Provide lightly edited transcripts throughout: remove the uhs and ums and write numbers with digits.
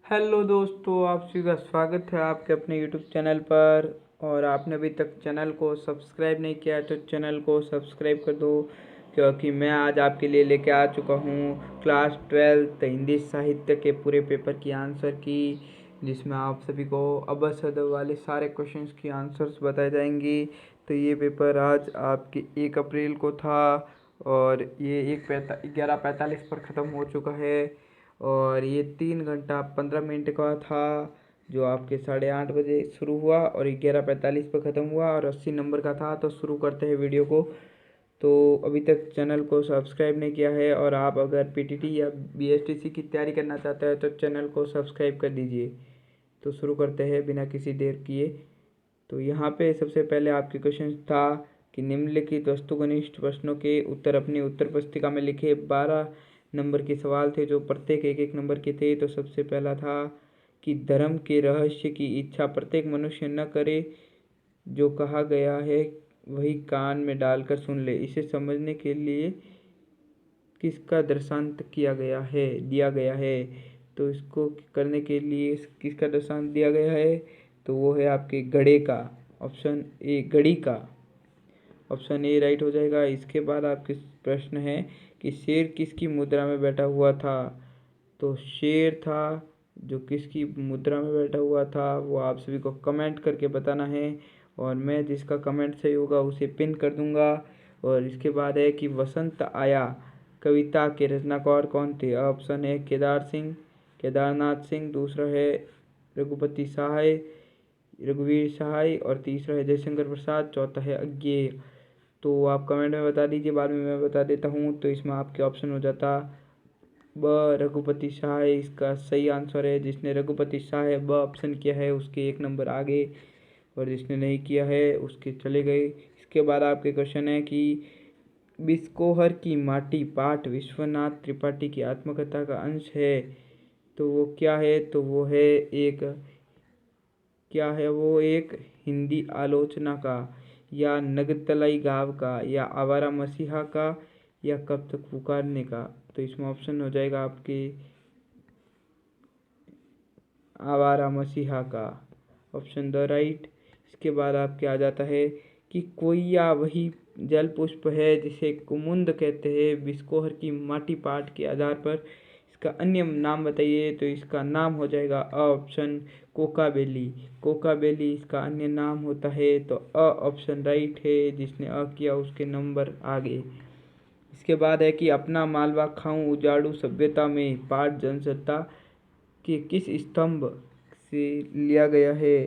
Hello दोस्तों, आप सभी का स्वागत है आपके अपने यूट्यूब चैनल पर। और आपने अभी तक चैनल को सब्सक्राइब नहीं किया तो चैनल को सब्सक्राइब कर दो, क्योंकि मैं आज आपके लिए लेके आ चुका हूँ क्लास 12 हिंदी साहित्य के पूरे पेपर की आंसर की, जिसमें आप सभी को अ ब वाले सारे क्वेश्चंस की आंसर्स बताए जाएंगी। तो ये पेपर आज आपके 1 अप्रैल को था और ये 11:45 पर ख़त्म हो चुका है। और ये 3 घंटा 15 मिनट का था, जो आपके 8:30 बजे शुरू हुआ और 11:45 पर ख़त्म हुआ और 80 नंबर का था। तो शुरू करते हैं वीडियो को। तो अभी तक चैनल को सब्सक्राइब नहीं किया है और आप अगर पीटीटी या बीएसटीसी की तैयारी करना चाहते हैं तो चैनल को सब्सक्राइब कर दीजिए। तो शुरू करते हैं बिना किसी देर किए। तो यहाँ पे सबसे पहले आपके क्वेश्चन था कि निम्नलिखित वस्तुनिष्ठ प्रश्नों के उत्तर अपनी उत्तर पुस्तिका में लिखे। 12 नंबर के सवाल थे जो प्रत्येक 1-1 नंबर के थे। तो सबसे पहला था कि धर्म के रहस्य की इच्छा प्रत्येक मनुष्य न करे, जो कहा गया है वही कान में डालकर सुन ले। इसे समझने के लिए किसका दृष्टांत दिया गया है। तो इसको करने के लिए किसका दृष्टांत दिया गया है, तो वो है आपके घड़े का। ऑप्शन ए घड़ी का, ऑप्शन ए राइट हो जाएगा। इसके बाद आपके प्रश्न है कि शेर किसकी मुद्रा में बैठा हुआ था। तो शेर था जो किसकी मुद्रा में बैठा हुआ था वो आप सभी को कमेंट करके बताना है, और मैं जिसका कमेंट सही होगा उसे पिन कर दूंगा। और इसके बाद है कि वसंत आया कविता के रचनाकार कौन थे। ऑप्शन है केदारनाथ सिंह, दूसरा है रघुपति सहाय, रघुवीर सहाय, और तीसरा है जयशंकर प्रसाद, चौथा है अज्ञेय। तो आप कमेंट में बता दीजिए, बाद में मैं बता देता हूँ। तो इसमें आपके ऑप्शन हो जाता ब रघुपति सहाय इसका सही आंसर है। जिसने रघुपति सहाय ब ऑप्शन किया है उसके 1 नंबर आगे, और जिसने नहीं किया है उसके चले गए। इसके बाद आपके क्वेश्चन है कि बिस्कोहर की माटी पाठ विश्वनाथ त्रिपाठी की आत्मकथा का अंश है। तो वो क्या है, तो वो है एक हिंदी आलोचना का, या नगतलाई गाँव का, या आवारा मसीहा का, या कब तक पुकारने का। तो इसमें ऑप्शन हो जाएगा आपके आवारा मसीहा का, ऑप्शन द राइट। इसके बाद आपके आ जाता है कि कोइया वही जल पुष्प है जिसे कुमुद कहते हैं। बिस्कोहर की माटी पाठ के आधार पर इसका अन्य नाम बताइए। तो इसका नाम हो जाएगा ऑप्शन कोकाबेली इसका अन्य नाम होता है। तो ऑप्शन राइट है। जिसने किया उसके नंबर आगे। इसके बाद है कि अपना मालवा खाऊं उजाड़ू सभ्यता में पाठ जनसत्ता के किस स्तंभ से लिया गया है।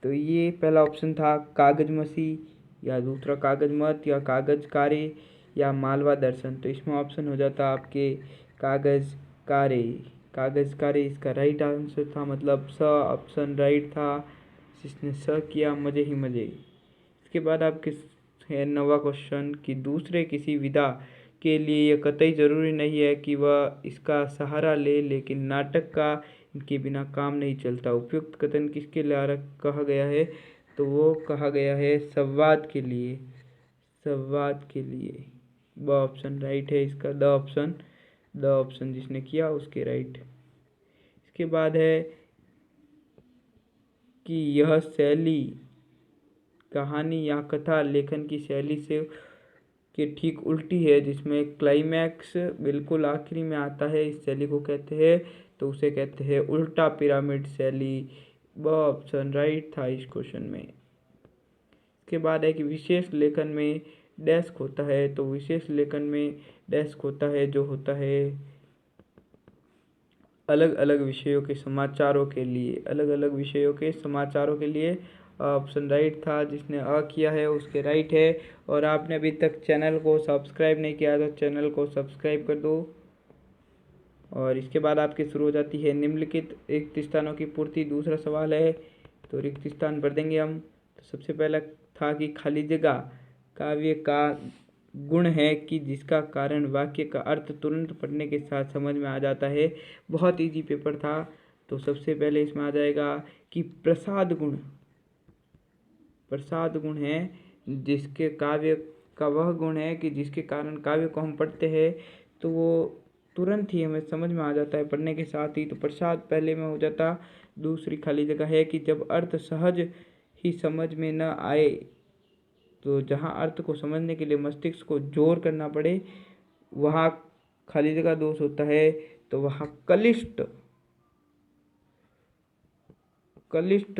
तो ये पहला ऑप्शन था कागज मसी, या दूसरा कागज मत, या कागज कारे, या मालवा दर्शन। तो इसमें ऑप्शन हो जाता आपके कागज कारे इसका राइट आंसर था, मतलब स ऑप्शन राइट था। जिसने स किया मजे ही मजे। इसके बाद आपके है 9वां क्वेश्चन कि दूसरे किसी विधा के लिए यह कतई जरूरी नहीं है कि वह इसका सहारा ले, लेकिन नाटक का इनके बिना काम नहीं चलता। उपयुक्त कथन किसके लिए कहा गया है, तो वो कहा गया है संवाद के लिए। ब ऑप्शन राइट है इसका, द ऑप्शन जिसने किया उसके राइट। इसके बाद है कि यह शैली कहानी या कथा लेखन की शैली से के ठीक उल्टी है, जिसमें क्लाइमैक्स बिल्कुल आखिरी में आता है। इस शैली को कहते हैं, तो उसे कहते हैं उल्टा पिरामिड शैली। ब ऑप्शन राइट था इस क्वेश्चन में। इसके बाद है कि विशेष लेखन में डेस्क होता है। तो विशेष लेखन में डेस्क होता है जो होता है अलग अलग विषयों के समाचारों के लिए। ऑप्शन राइट था। जिसने किया है उसके राइट है। और आपने अभी तक चैनल को सब्सक्राइब नहीं किया तो चैनल को सब्सक्राइब कर दो। और इसके बाद आपकी शुरू हो जाती है निम्नलिखित रिक्त स्थानों की पूर्ति। दूसरा सवाल है, तो रिक्त स्थान भर देंगे हम। तो सबसे पहला था कि खाली जगह काव्य का गुण है कि जिसका कारण वाक्य का अर्थ तुरंत पढ़ने के साथ समझ में आ जाता है। बहुत इजी पेपर था। तो सबसे पहले इसमें आ जाएगा कि प्रसाद गुण है जिसके काव्य का वह गुण है कि जिसके कारण काव्य को हम पढ़ते हैं तो वो तुरंत ही हमें समझ में आ जाता है पढ़ने के साथ ही। तो प्रसाद पहले में हो जाता। दूसरी खाली जगह है कि जब अर्थ सहज ही समझ में न आए, तो जहाँ अर्थ को समझने के लिए मस्तिष्क को जोर करना पड़े, वहाँ खाली जगह दोष होता है। तो वहाँ कलिष्ट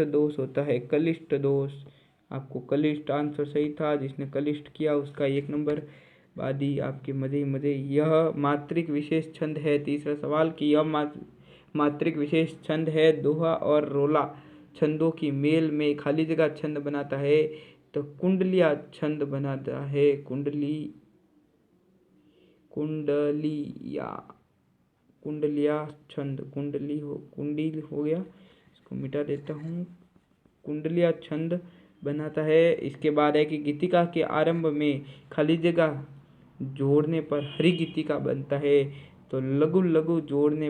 दोष होता है। कलिष्ट दोष, आपको कलिष्ट आंसर सही था। जिसने कलिष्ट किया उसका 1 नंबर। बादी आपके मजे मजे। यह मात्रिक विशेष छंद है। तीसरा सवाल कि यह मात्रिक विशेष छंद है। दोहा और रोला छंदों की मेल में खाली जगह छंद बनाता है। तो कुंडलिया छंद बनाता है। कुंडलिया छंद, कुंडली हो गया, इसको मिटा देता हूँ। कुंडलिया छंद बनाता है। इसके बाद है कि गीतिका के आरंभ में खाली जगह जोड़ने पर हरि गीतिका बनता है। तो लघु लघु जोड़ने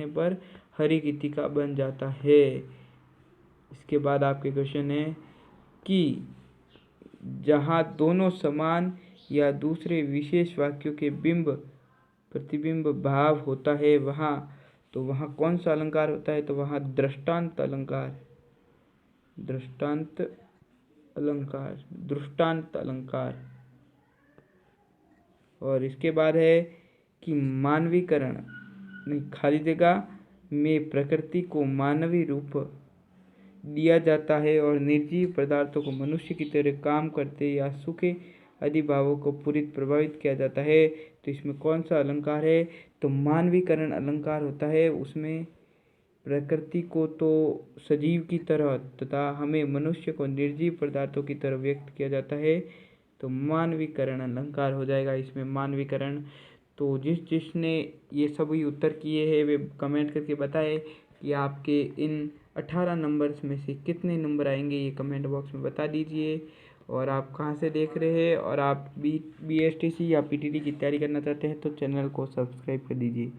पर हरि गीतिका बन जाता है। इसके बाद आपके क्वेश्चन है कि जहाँ दोनों समान या दूसरे विशेष वाक्यों के बिंब प्रतिबिंब भाव होता है, वहाँ कौन सा अलंकार होता है? तो वहाँ दृष्टांत अलंकार। और इसके बाद है कि मानवीकरण खाली जगह में प्रकृति को मानवीय रूप दिया जाता है और निर्जीव पदार्थों को मनुष्य की तरह काम करते या सूखे आदि भावों को पूरी प्रभावित किया जाता है। तो इसमें कौन सा अलंकार है? तो मानवीकरण अलंकार होता है। उसमें प्रकृति को तो सजीव की तरह तथा हमें मनुष्य को निर्जीव पदार्थों की तरह व्यक्त किया जाता है। तो मानवीकरण अलंकार हो जाएगा इसमें मानवीकरण। तो जिसने ये सभी उत्तर किए हैं वे कमेंट करके बताएं कि आपके इन 18 नंबर्स में से कितने नंबर आएंगे, ये कमेंट बॉक्स में बता दीजिए। और आप कहाँ से देख रहे हैं और आप BSTC या PTT की तैयारी करना चाहते हैं तो चैनल को सब्सक्राइब कर दीजिए।